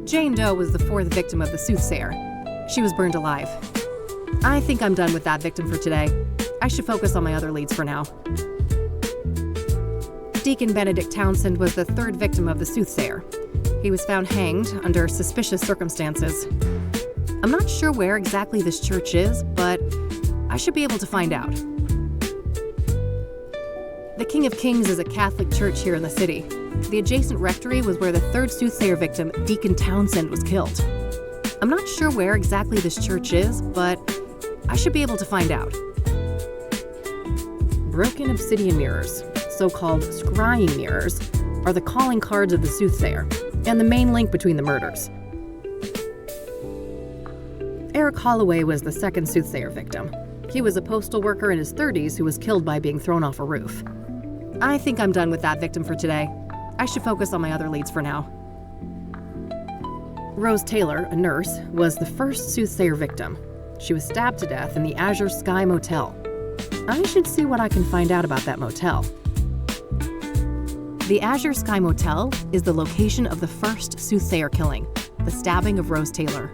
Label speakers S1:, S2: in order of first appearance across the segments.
S1: Jane Doe was the fourth victim of the Soothsayer. She was burned alive. I think I'm done with that victim for today. I should focus on my other leads for now. Deacon Benedict Townsend was the third victim of the Soothsayer. He was found hanged under suspicious circumstances. I'm not sure where exactly this church is, but I should be able to find out. The King of Kings is a Catholic church here in the city. The adjacent rectory was where the third Soothsayer victim, Deacon Townsend, was killed. I'm not sure where exactly this church is, but I should be able to find out. Broken obsidian mirrors, so-called scrying mirrors, are the calling cards of the Soothsayer, and the main link between the murders. Eric Holloway was the second Soothsayer victim. He was a postal worker in his 30s who was killed by being thrown off a roof. I think I'm done with that victim for today. I should focus on my other leads for now. Rose Taylor, a nurse, was the first Soothsayer victim. She was stabbed to death in the Azure Sky Motel. I should see what I can find out about that motel. The Azure Sky Motel is the location of the first Soothsayer killing, the stabbing of Rose Taylor.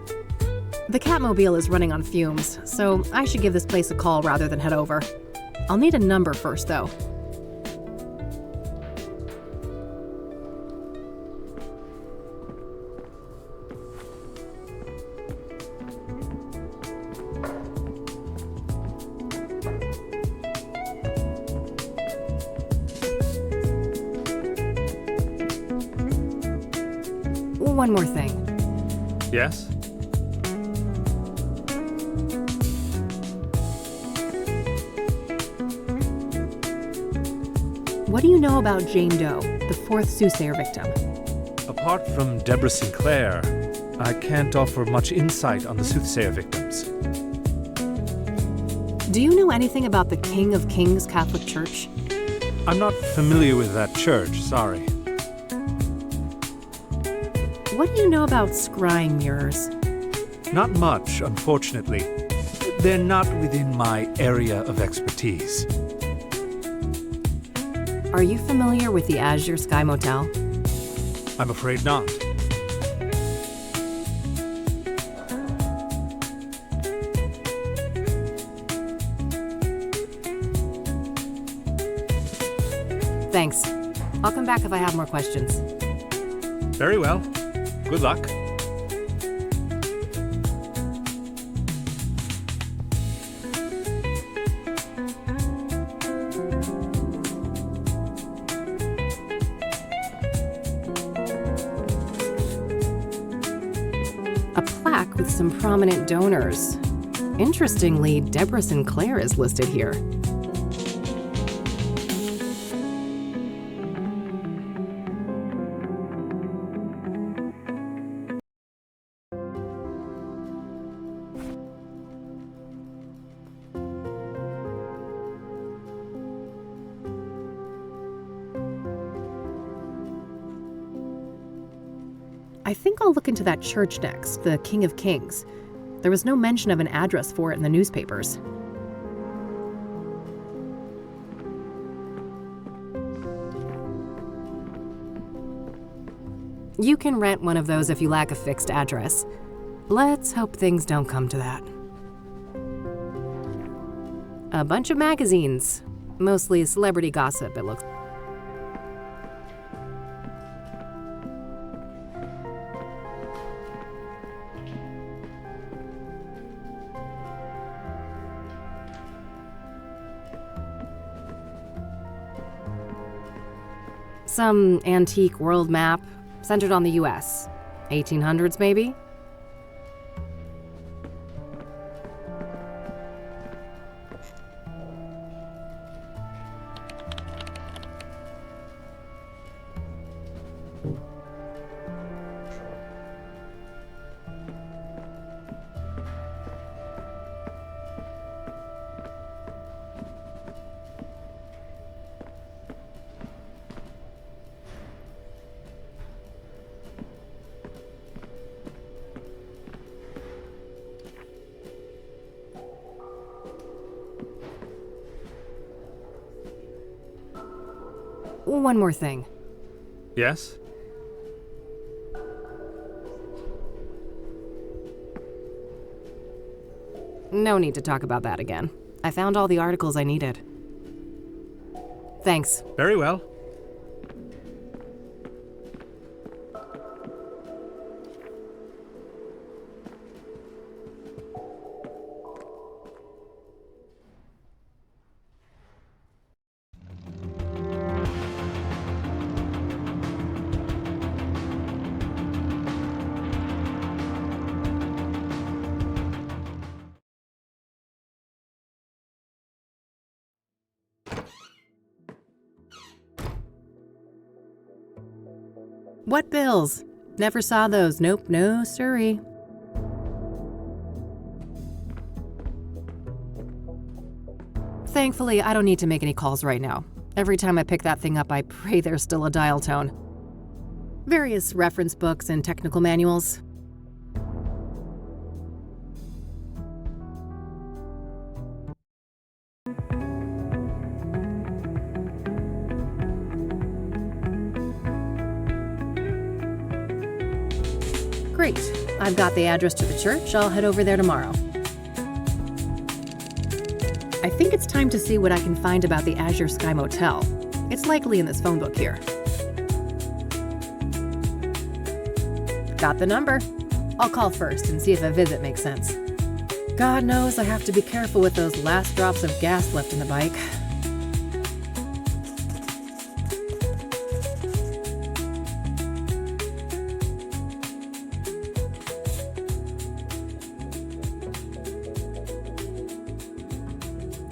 S1: The Katmobile is running on fumes, so I should give this place a call rather than head over. I'll need a number first, though. One more thing.
S2: Yes?
S1: What do you know about Jane Doe, the fourth Soothsayer victim?
S2: Apart from Deborah Sinclair, I can't offer much insight on the Soothsayer victims.
S1: Do you know anything about the King of Kings Catholic Church?
S2: I'm not familiar with that church, sorry.
S1: What do you know about scrying mirrors?
S2: Not much, unfortunately. They're not within my area of expertise.
S1: Are you familiar with the Azure Sky Motel?
S2: I'm afraid not.
S1: Thanks. I'll come back if I have more questions.
S2: Very well. Good luck.
S1: A plaque with some prominent donors. Interestingly, Deborah Sinclair is listed here. I think I'll look into that church next, the King of Kings. There was no mention of an address for it in the newspapers. You can rent one of those if you lack a fixed address. Let's hope things don't come to that. A bunch of magazines, mostly celebrity gossip, it looks. Some antique world map, centered on the US. 1800s, maybe? One more thing.
S2: Yes?
S1: No need to talk about that again. I found all the articles I needed. Thanks.
S2: Very well.
S1: What bills? Never saw those. Nope, no siree. Thankfully, I don't need to make any calls right now. Every time I pick that thing up, I pray there's still a dial tone. Various reference books and technical manuals. Great. I've got the address to the church. I'll head over there tomorrow. I think it's time to see what I can find about the Azure Sky Motel. It's likely in this phone book here. Got the number. I'll call first and see if a visit makes sense. God knows I have to be careful with those last drops of gas left in the bike.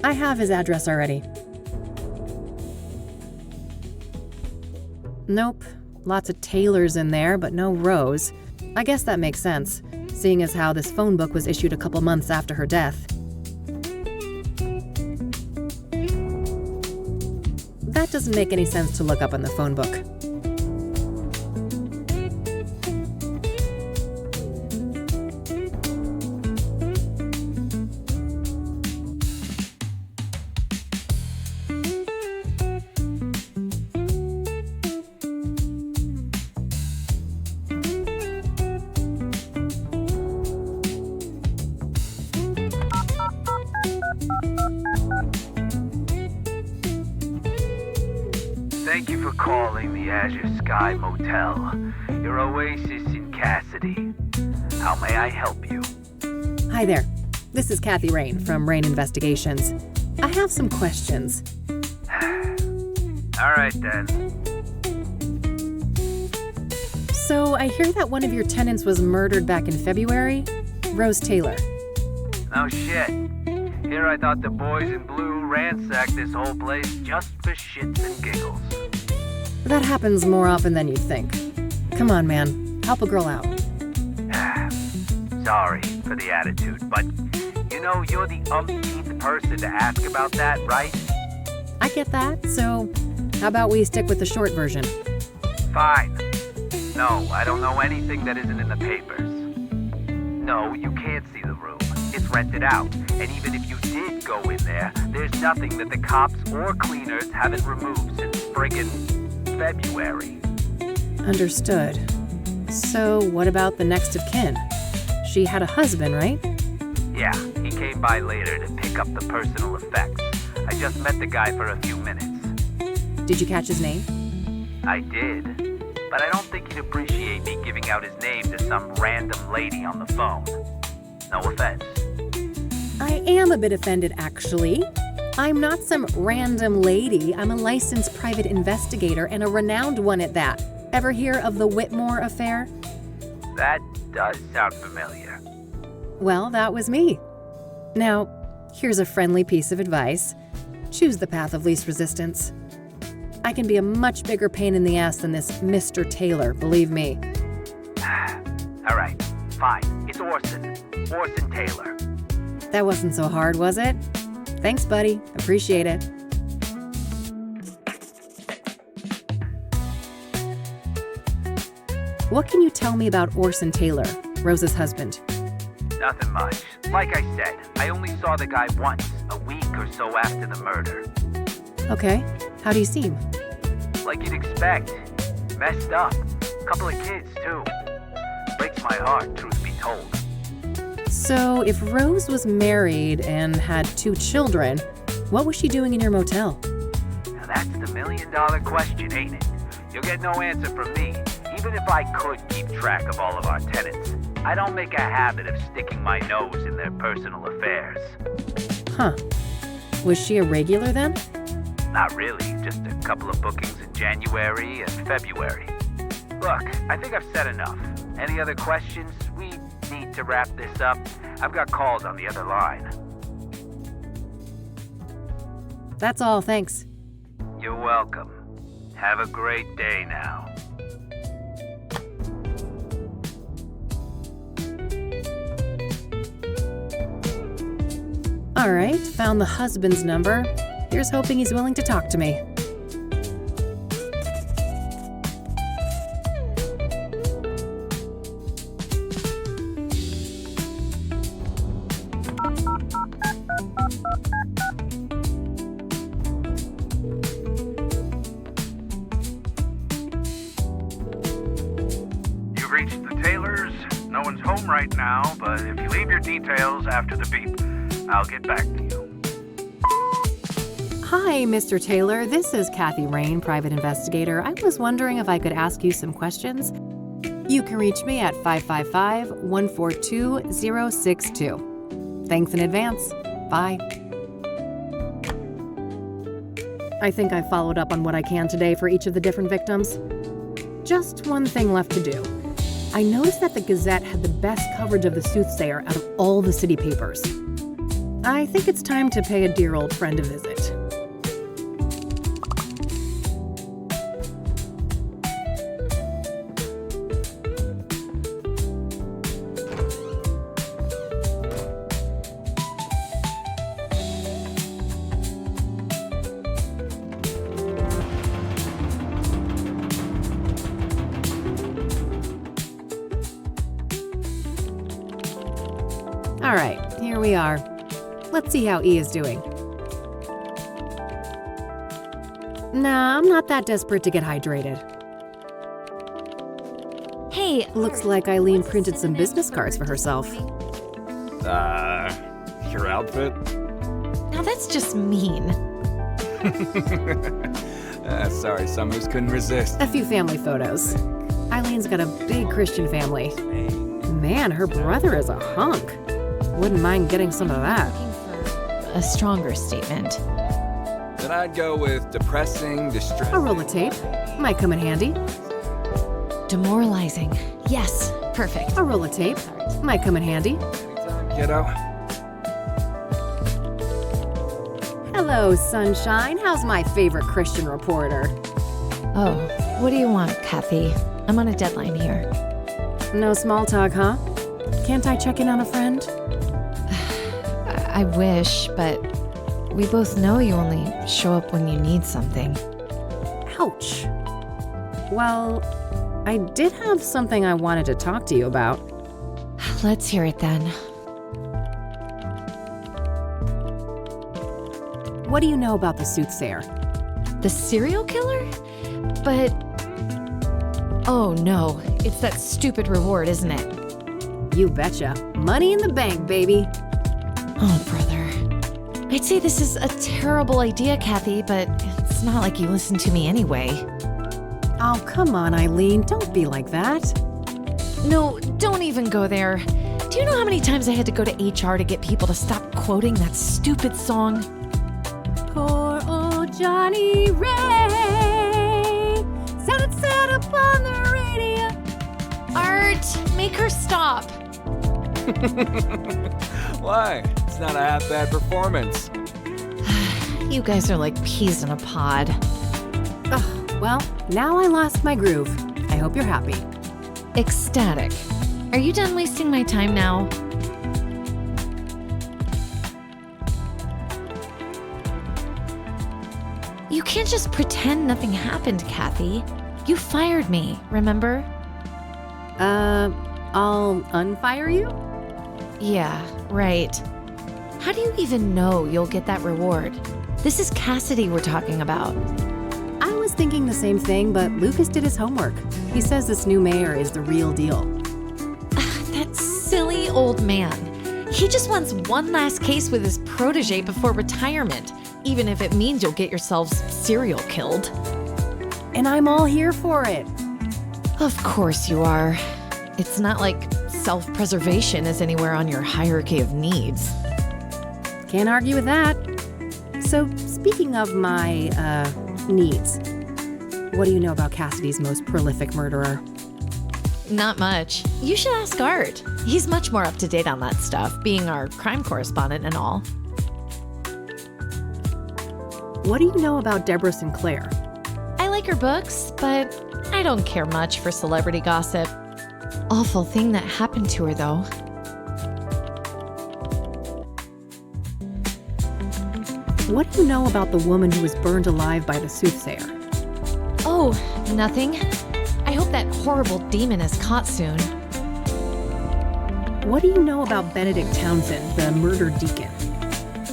S1: I have his address already. Nope. Lots of Taylors in there, but no Rose. I guess that makes sense, seeing as how this phone book was issued a couple months after her death. That doesn't make any sense to look up on the phone book.
S3: Thank you for calling the Azure Sky Motel, your oasis in Kassidy. How may I help you?
S1: Hi there. This is Kathy Rain from Rain Investigations. I have some questions.
S3: All right, then.
S1: So, I hear that one of your tenants was murdered back in February? Rose Taylor.
S3: No shit. Here I thought the boys in blue ransacked this whole place just for shits and giggles.
S1: That happens more often than you'd think. Come on, man. Help a girl out.
S3: Sorry for the attitude, but you know you're the umpteenth person to ask about that, right?
S1: I get that, so how about we stick with the short version?
S3: Fine. No, I don't know anything that isn't in the papers. No, you can't see the room. It's rented out, and even if you did go in there, there's nothing that the cops or cleaners haven't removed since friggin' February.
S1: Understood. So what about the next of kin? She had a husband, right?
S3: Yeah, he came by later to pick up the personal effects. I just met the guy for a few minutes.
S1: Did you catch his name?
S3: I did, but I don't think he'd appreciate me giving out his name to some random lady on the phone. No offense.
S1: I am a bit offended, actually. I'm not some random lady. I'm a licensed private investigator, and a renowned one at that. Ever hear of the Whitmore affair?
S3: That does sound familiar.
S1: Well, that was me. Now, here's a friendly piece of advice. Choose the path of least resistance. I can be a much bigger pain in the ass than this Mr. Taylor, believe me.
S3: All right, fine. It's Orson. Orson Taylor.
S1: That wasn't so hard, was it? Thanks, buddy. Appreciate it. What can you tell me about Orson Taylor, Rose's husband?
S3: Nothing much. Like I said, I only saw the guy once, a week or so after the murder.
S1: Okay. How do you seem?
S3: Like you'd expect. Messed up. Couple of kids, too. Breaks my heart, truth be told.
S1: So, if Rose was married and had 2 children, what was she doing in your motel?
S3: Now that's the million-dollar question, ain't it? You'll get no answer from me, even if I could keep track of all of our tenants. I don't make a habit of sticking my nose in their personal affairs.
S1: Huh. Was she a regular then?
S3: Not really, just a couple of bookings in January and February. Look, I think I've said enough. Any other questions? We need to wrap this up. I've got calls on the other line.
S1: That's all, thanks.
S3: You're welcome. Have a great day now.
S1: All right, found the husband's number. Here's hoping he's willing to talk to me.
S4: You've reached the Taylors. No one's home right now, but if you leave your details after the beep, I'll get back to you.
S1: Hi, Mr. Taylor. This is Kathy Rain, private investigator. I was wondering if I could ask you some questions. You can reach me at 555-142-062. Thanks in advance. Bye. I think I followed up on what I can today for each of the different victims. Just one thing left to do. I noticed that the Gazette had the best coverage of the Soothsayer out of all the city papers. I think it's time to pay a dear old friend a visit. All right, here we are. Let's see how E is doing. Nah, I'm not that desperate to get hydrated.
S5: Hey,
S1: Looks like Eileen printed some business cards for herself.
S6: Your outfit?
S5: now that's just mean.
S6: Sorry, Summers couldn't resist.
S1: A few family photos. Eileen's got a big Christian family. Man, her brother is a hunk. Wouldn't mind getting some of that.
S5: Looking for a stronger statement.
S6: Then I'd go with depressing, distressing.
S1: A roll of tape. Might come in handy.
S5: Demoralizing. Yes, perfect.
S1: A roll of tape. Might come in handy.
S6: Anytime, kiddo.
S1: Hello, sunshine. How's my favorite Christian reporter?
S5: Oh, what do you want, Kathy? I'm on a deadline here.
S1: No small talk, huh? Can't I check in on a friend?
S5: I wish, but we both know you only show up when you need something.
S1: Ouch. Well, I did have something I wanted to talk to you about.
S5: Let's hear it then.
S1: What do you know about the Soothsayer?
S5: The serial killer? But... oh no, it's that stupid reward, isn't it?
S1: You betcha. Money in the bank, baby.
S5: Oh, brother. I'd say this is a terrible idea, Kathy, but it's not like you listen to me anyway.
S1: Oh, come on, Eileen. Don't be like that.
S5: No, don't even go there. Do you know how many times I had to go to HR to get people to stop quoting that stupid song?
S1: Poor old Johnny Ray sounded sad up on the radio.
S5: Art, make her stop.
S6: Why? It's not a half bad performance.
S5: You guys are like peas in a pod.
S1: Ugh, well, now I lost my groove. I hope you're happy.
S5: Ecstatic. Are you done wasting my time now? You can't just pretend nothing happened, Kathy. You fired me, remember?
S1: I'll unfire you?
S5: Yeah, right. How do you even know you'll get that reward? This is Kassidy we're talking about.
S1: I was thinking the same thing, but Lucas did his homework. He says this new mayor is the real deal.
S5: That silly old man. He just wants one last case with his protege before retirement, even if it means you'll get yourselves serial killed.
S1: And I'm all here for it.
S5: Of course you are. It's not like self-preservation is anywhere on your hierarchy of needs.
S1: Can't argue with that. So, speaking of my, needs, what do you know about Kassidy's most prolific murderer?
S5: Not much. You should ask Art. He's much more up to date on that stuff, being our crime correspondent and all.
S1: What do you know about Deborah Sinclair?
S5: I like her books, but I don't care much for celebrity gossip. Awful thing that happened to her, though.
S1: What do you know about the woman who was burned alive by the Soothsayer?
S5: Oh, nothing. I hope that horrible demon is caught soon.
S1: What do you know about Benedict Townsend, the murdered deacon?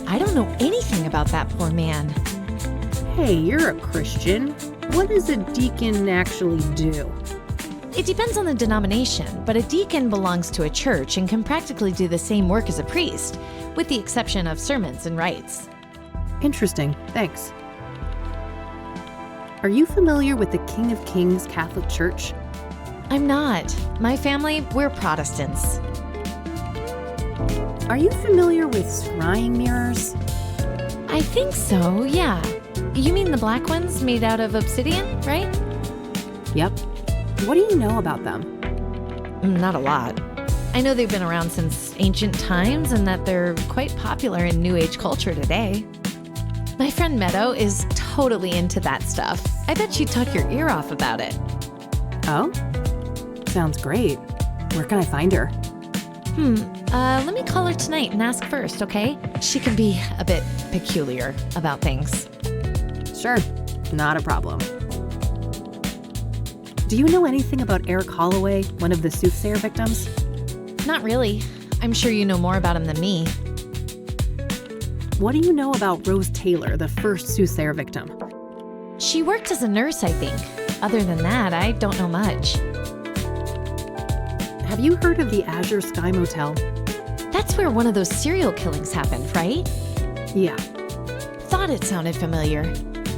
S5: I don't know anything about that poor man.
S1: Hey, you're a Christian. What does a deacon actually do?
S5: It depends on the denomination, but a deacon belongs to a church and can practically do the same work as a priest, with the exception of sermons and rites.
S1: Interesting, thanks. Are you familiar with the King of Kings Catholic Church?
S5: I'm not. My family, we're Protestants.
S1: Are you familiar with scrying mirrors?
S5: I think so, yeah. You mean the black ones made out of obsidian, right?
S1: Yep. What do you know about them?
S5: Not a lot. I know they've been around since ancient times and that they're quite popular in New Age culture today. My friend Meadow is totally into that stuff. I bet she'd talk your ear off about it.
S1: Oh? Sounds great. Where can I find her?
S5: Let me call her tonight and ask first, okay? She can be a bit peculiar about things.
S1: Sure, not a problem. Do you know anything about Eric Holloway, one of the Soothsayer victims?
S5: Not really. I'm sure you know more about him than me.
S1: What do you know about Rose Taylor, the first Soothsayer victim?
S5: She worked as a nurse, I think. Other than that, I don't know much.
S1: Have you heard of the Azure Sky Motel?
S5: That's where one of those serial killings happened, right?
S1: Yeah.
S5: Thought it sounded familiar.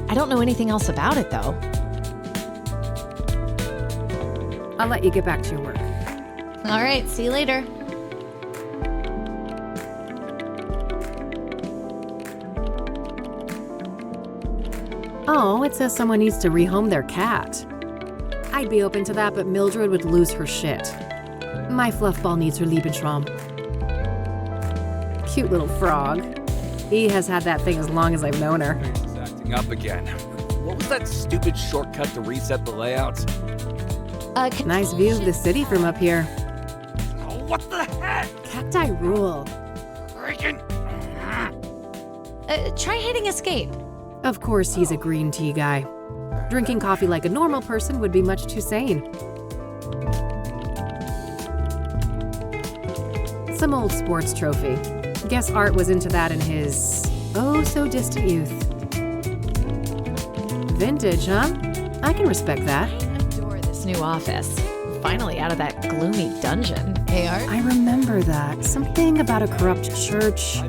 S5: I don't know anything else about it, though.
S1: I'll let you get back to your work.
S5: All right, see you later.
S1: Oh, it says someone needs to rehome their cat. I'd be open to that, but Mildred would lose her shit. My fluffball needs her Lebensraum. Cute little frog. He has had that thing as long as I've known her.
S6: It's acting up again. What was that stupid shortcut to reset the layouts?
S1: Nice view of the city from up here.
S6: Oh, what the heck?
S1: Cacti rule.
S6: Freaking...
S5: Try hitting escape.
S1: Of course he's a green tea guy. Drinking coffee like a normal person would be much too sane. Some old sports trophy. Guess Art was into that in his oh-so-distant youth. Vintage, huh? I can respect that.
S5: I adore this new office. Finally out of that gloomy dungeon. Hey, Art?
S1: I remember that. Something about a corrupt church.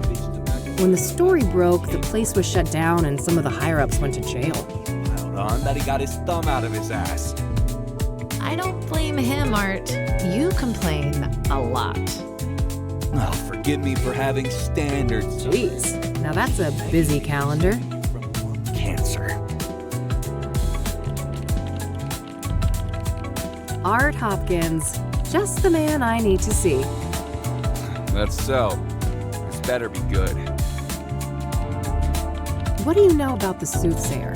S1: When the story broke, the place was shut down and some of the higher-ups went to jail.
S6: Hold on, that he got his thumb out of his ass.
S5: I don't blame him, Art. You complain a lot.
S6: Oh, forgive me for having standards.
S1: Jeez, now that's a busy calendar.
S6: Cancer.
S1: Art Hopkins, just the man I need to see.
S6: That's so. This better be good.
S1: What do you know about the Soothsayer?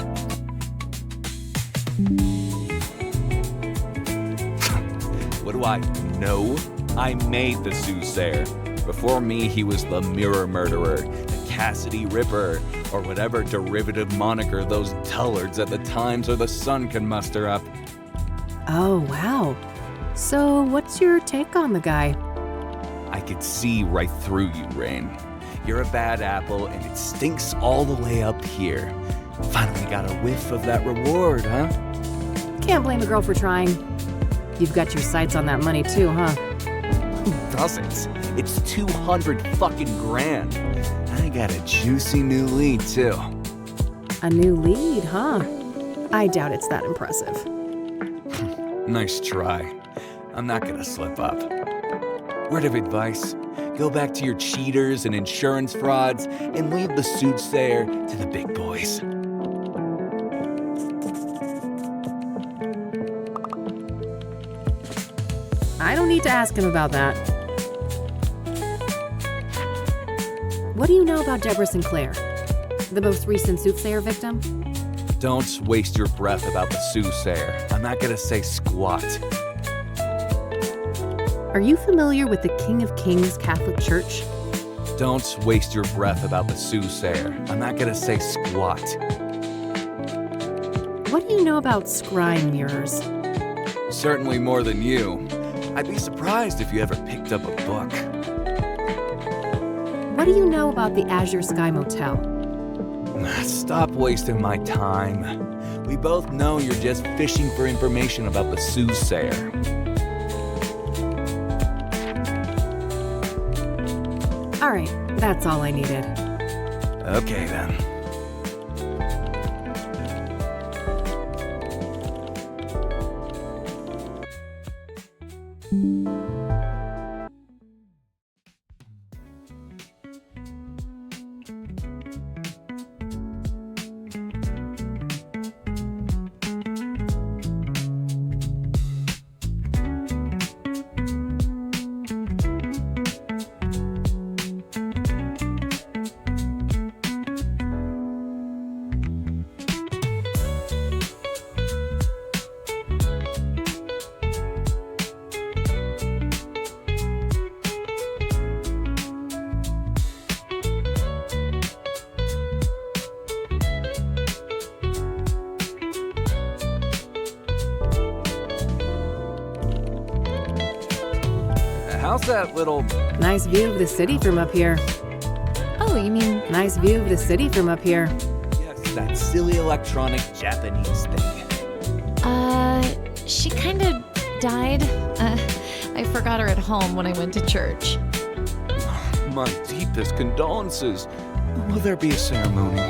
S6: What do I know? I made the Soothsayer. Before me, he was the Mirror Murderer, the Kassidy Ripper, or whatever derivative moniker those dullards at the Times or the Sun can muster up.
S1: Oh, wow. So what's your take on the guy?
S6: I could see right through you, Rain. You're a bad apple, and it stinks all the way up here. Finally got a whiff of that reward, huh?
S1: Can't blame a girl for trying. You've got your sights on that money too, huh?
S6: Who doesn't? It's 200 fucking grand. I got a juicy new lead, too.
S1: A new lead, huh? I doubt it's that impressive.
S6: Nice try. I'm not gonna slip up. Word of advice, go back to your cheaters and insurance frauds and leave the Soothsayer to the big boys.
S1: I don't need to ask him about that. What do you know about Deborah Sinclair, the most recent Soothsayer victim?
S6: Don't waste your breath about the Soothsayer. I'm not gonna say squat.
S1: Are you familiar with the King of Kings Catholic Church?
S6: Don't waste your breath about the Soothsayer. I'm not gonna say squat.
S1: What do you know about scrying mirrors?
S6: Certainly more than you. I'd be surprised if you ever picked up a book.
S1: What do you know about the Azure Sky Motel?
S6: Stop wasting my time. We both know you're just fishing for information about the Soothsayer.
S1: All right, that's all I needed.
S6: Okay then. How's that little...
S1: Nice view of the city from up here.
S5: Oh, you mean...
S1: Nice view of the city from up here.
S6: Yes, that silly electronic Japanese thing.
S5: She kinda died. I forgot her at home when I went to church.
S6: My deepest condolences. Will there be a ceremony?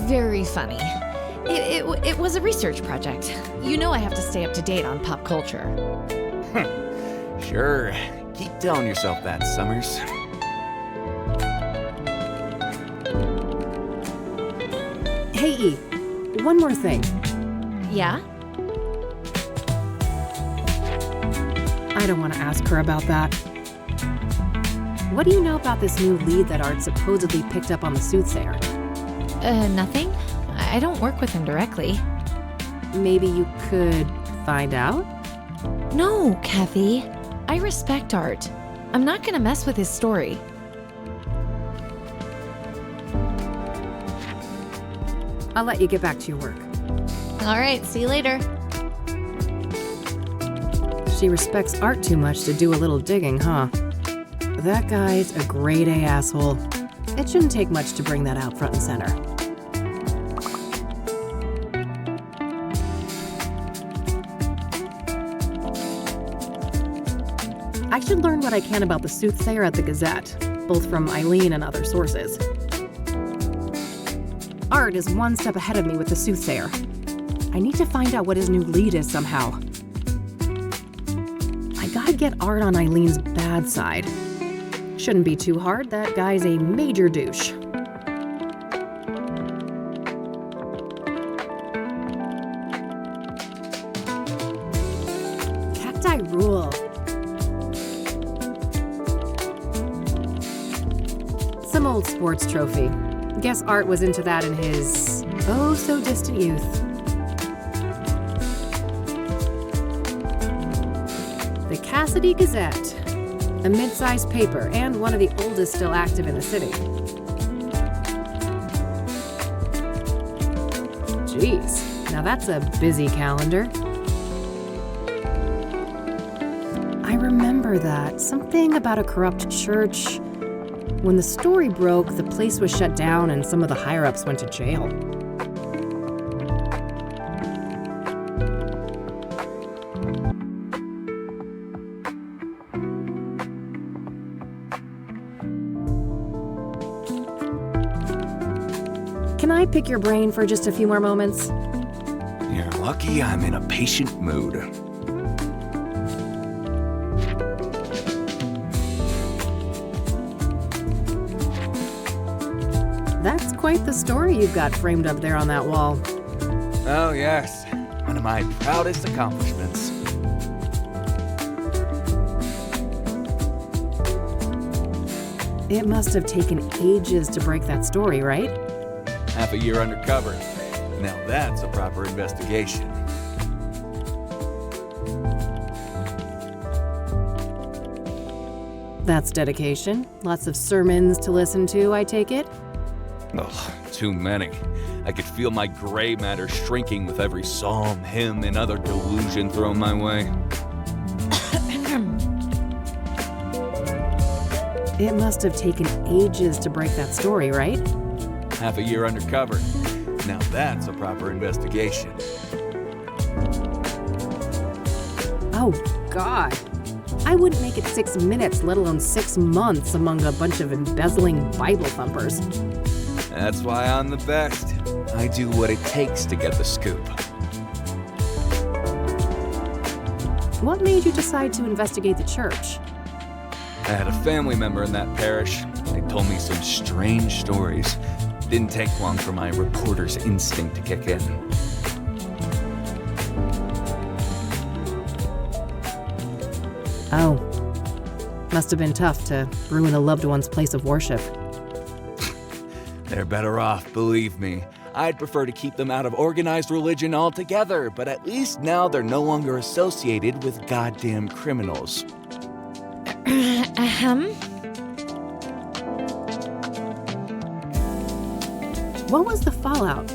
S5: Very funny. It was a research project. You know I have to stay up to date on pop culture.
S6: Sure. Keep telling yourself that, Summers.
S1: Hey, E, one more thing.
S5: Yeah?
S1: I don't want to ask her about that. What do you know about this new lead that Art supposedly picked up on the Soothsayer?
S5: Nothing. I don't work with him directly.
S1: Maybe you could find out?
S5: No, Kathy. I respect Art. I'm not gonna mess with his story.
S1: I'll let you get back to your work.
S5: All right, see you later.
S1: She respects Art too much to do a little digging, huh? That guy's a grade A asshole. It shouldn't take much to bring that out front and center. I should learn what I can about the Soothsayer at the Gazette, both from Eileen and other sources. Art is one step ahead of me with the Soothsayer. I need to find out what his new lead is somehow. I gotta get Art on Eileen's bad side. Shouldn't be too hard, that guy's a major douche. Cacti rule. Some old sports trophy. Guess Art was into that in his oh-so-distant youth. The Kassidy Gazette, a mid-sized paper and one of the oldest still active in the city. Jeez, now that's a busy calendar. I remember that. Something about a corrupt church. When the story broke, the place was shut down and some of the higher-ups went to jail. Can I pick your brain for just a few more moments?
S6: You're lucky I'm in a patient mood.
S1: That's quite the story you've got framed up there on that wall.
S6: Oh, yes. One of my proudest accomplishments.
S1: It must have taken ages to break that story, right?
S6: Half a year undercover. Now that's a proper investigation.
S1: That's dedication. Lots of sermons to listen to, I take it?
S6: Ugh, too many. I could feel my gray matter shrinking with every psalm, hymn, and other delusion thrown my way.
S1: It must have taken ages to break that story, right?
S6: Half a year undercover. Now that's a proper investigation.
S1: Oh, God. I wouldn't make it 6 minutes, let alone 6 months among a bunch of embezzling Bible thumpers.
S6: That's why I'm the best. I do what it takes to get the scoop.
S1: What made you decide to investigate the church?
S6: I had a family member in that parish. They told me some strange stories. Didn't take long for my reporter's instinct to kick in.
S1: Oh. Must have been tough to ruin a loved one's place of worship.
S6: They're better off, believe me. I'd prefer to keep them out of organized religion altogether, but at least now they're no longer associated with goddamn criminals.
S1: What was the fallout?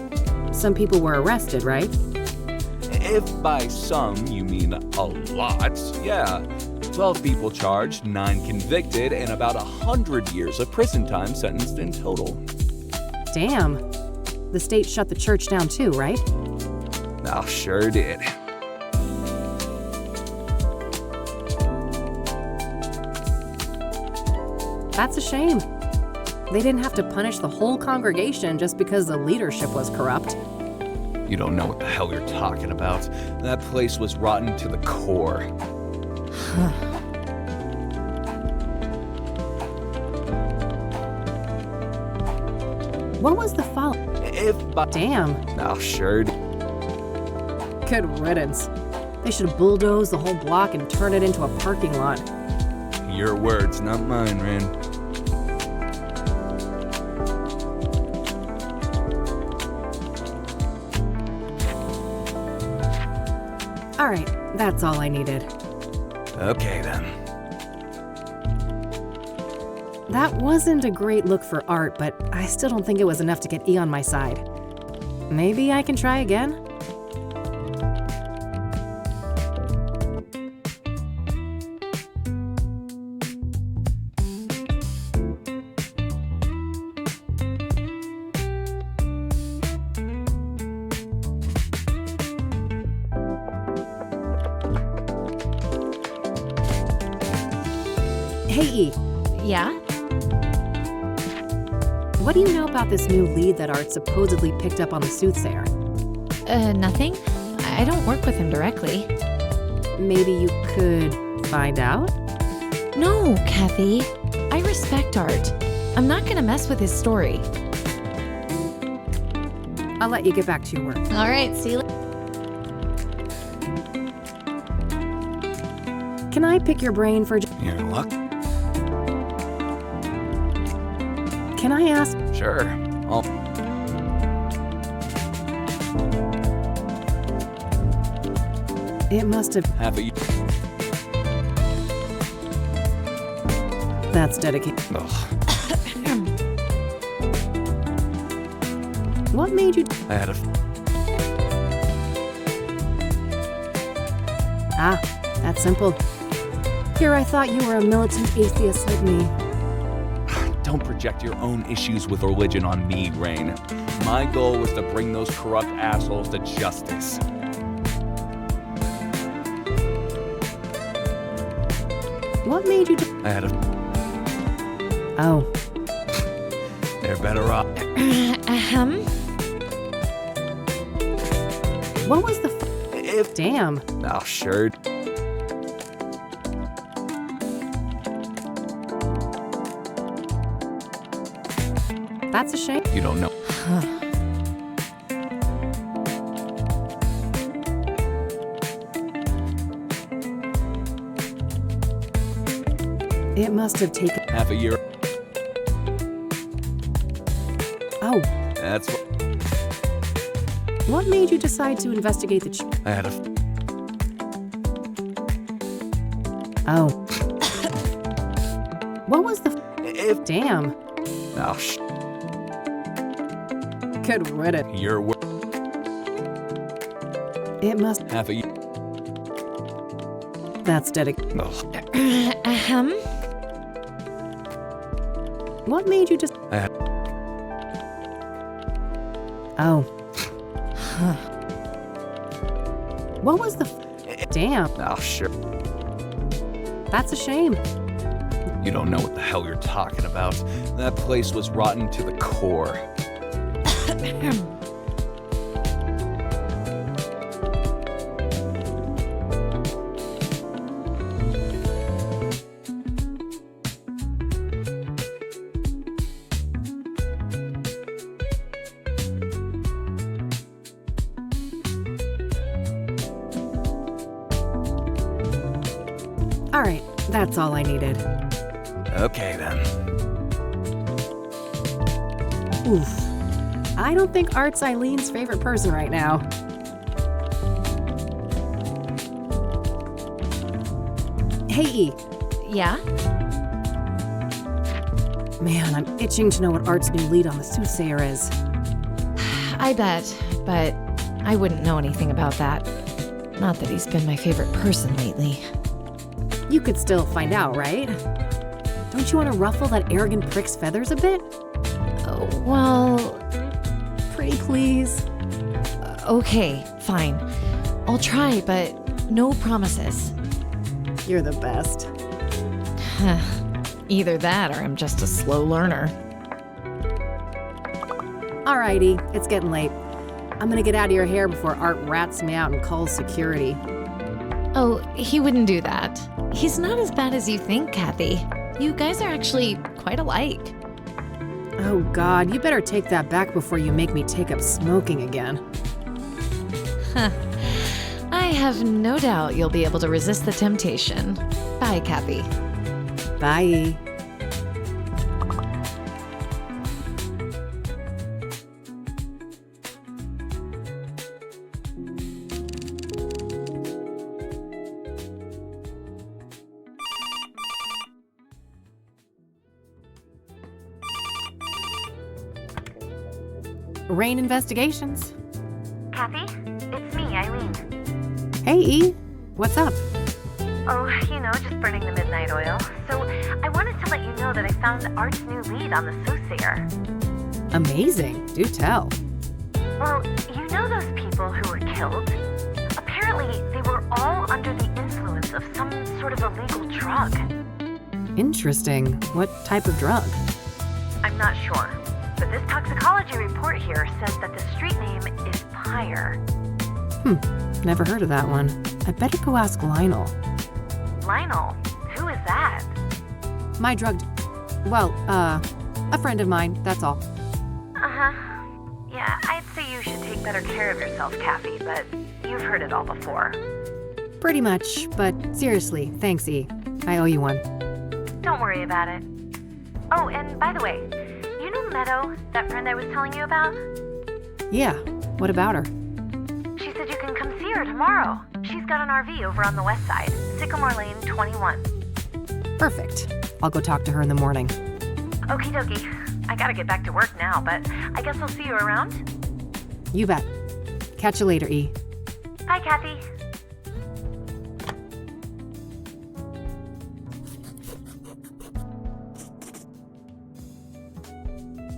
S1: Some people were arrested, right?
S6: If by some you mean a lot, yeah. 12 people charged, 9 convicted, and about 100 years of prison time sentenced in total.
S1: Damn. The state shut the church down too, right?
S6: Oh, sure did.
S1: That's a shame. They didn't have to punish the whole congregation just because the leadership was corrupt.
S6: You don't know what the hell you're talking about. That place was rotten to the core.
S1: What was the fallout? Damn.
S6: Oh, sure.
S1: Good riddance. They should bulldoze the whole block and turn it into a parking lot.
S6: Your words, not mine, Ren.
S1: All right, that's all I needed.
S6: Okay, then.
S1: That wasn't a great look for art, but I still don't think it was enough to get E on my side. Maybe I can try again? Hey, E.
S5: Yeah?
S1: What do you know about this new lead that Art supposedly picked up on the Soothsayer?
S5: Nothing. I don't work with him directly.
S1: Maybe you could find out?
S5: No, Kathy. I respect Art. I'm not gonna mess with his story.
S1: I'll let you get back to your work.
S5: All right, see you later.
S1: Can I pick your brain for...
S6: Your luck?
S1: Can I ask...
S6: Sure.
S1: It must have...
S6: Half a...
S1: That's dedicated. What made you...
S6: I had a...
S1: Ah, that's simple. Here I thought you were a militant atheist like me.
S6: Don't project your own issues with religion on me, Rain. My goal was to bring those corrupt assholes to justice.
S1: What made you...
S6: I had a...
S1: Oh.
S6: They're better off.
S1: What was the
S6: If.
S1: Damn.
S6: Oh, sure.
S1: That's a shame.
S6: You don't know.
S1: It must have taken.
S6: Half a year.
S1: Oh,
S6: That's what.
S1: what made you decide to investigate the
S6: I had a.
S1: Oh. What was the
S6: If.
S1: Damn.
S6: Oh,
S1: Good riddance.
S6: Your word.
S1: It must.
S6: Half a year.
S1: That's dedicated.
S6: Oh,
S5: Ahem.
S1: What made you just.
S6: I had.
S1: Oh. What was the Damn.
S6: Oh, sure.
S1: That's a shame.
S6: You don't know what the hell you're talking about. That place was rotten to the core.
S1: All right, that's all I needed.
S6: Okay, then.
S1: Oof. I don't think Art's Eileen's favorite person right now. Hey, E.
S5: Yeah?
S1: Man, I'm itching to know what Art's new lead on the Soothsayer is.
S5: I bet, but I wouldn't know anything about that. Not that he's been my favorite person lately.
S1: You could still find out, right? Don't you want to ruffle that arrogant prick's feathers a bit?
S5: Oh, well,
S1: Pretty please.
S5: okay, fine. I'll try, but no promises.
S1: You're the best.
S5: Either that or I'm just a slow learner.
S1: Alrighty, it's getting late. I'm gonna get out of your hair before Art rats me out and calls security.
S5: Oh, he wouldn't do that. He's not as bad as you think, Kathy. You guys are actually quite alike.
S1: Oh God, you better take that back before you make me take up smoking again.
S5: I have no doubt you'll be able to resist the temptation. Bye, Kathy.
S1: Bye. Rain Investigations.
S7: Kathy, it's me, Eileen.
S1: Hey, E. What's up?
S7: Oh, just burning the midnight oil. So I wanted to let you know that I found Art's new lead on the Soothsayer.
S1: Amazing. Do tell.
S7: Well, you know those people who were killed? Apparently, they were all under the influence of some sort of illegal drug.
S1: Interesting. What type of drug?
S7: I'm not sure, but this toxicology report here says that the street name is Pyre.
S1: Never heard of that one. I better go ask Lionel.
S7: Lionel? Who is that?
S1: My drug... a friend of mine, that's all.
S7: Uh-huh. Yeah, I'd say you should take better care of yourself, Kathy, but you've heard it all before.
S1: Pretty much, but seriously, thanks, E. I owe you one.
S7: Don't worry about it. Oh, and by the way, you know Meadow, that friend I was telling you about?
S1: Yeah, what about her?
S7: She said you can come see her tomorrow. She's got an RV over on the west side, Sycamore Lane 21.
S1: Perfect. I'll go talk to her in the morning.
S7: Okie dokie. I gotta get back to work now, but I guess I'll see you around.
S1: You bet. Catch you later, E.
S7: Bye, Kathy.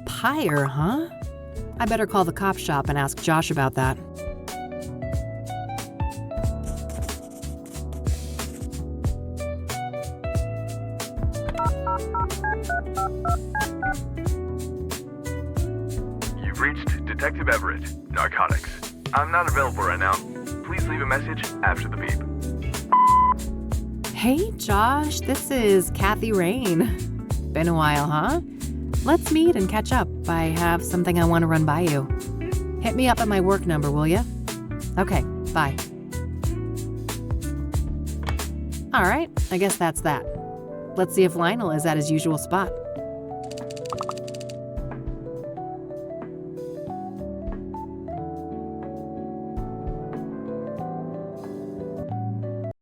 S1: Pyre, huh? I better call the cop shop and ask Josh about that.
S8: You've reached Detective Everett, Narcotics. I'm not available right now. Please leave a message after the beep.
S1: Hey, Josh, this is Kathy Rain. Been a while, huh? Let's meet and catch up. I have something I want to run by you. Hit me up at my work number, will ya? Okay, bye. All right, I guess that's that. Let's see if Lionel is at his usual spot.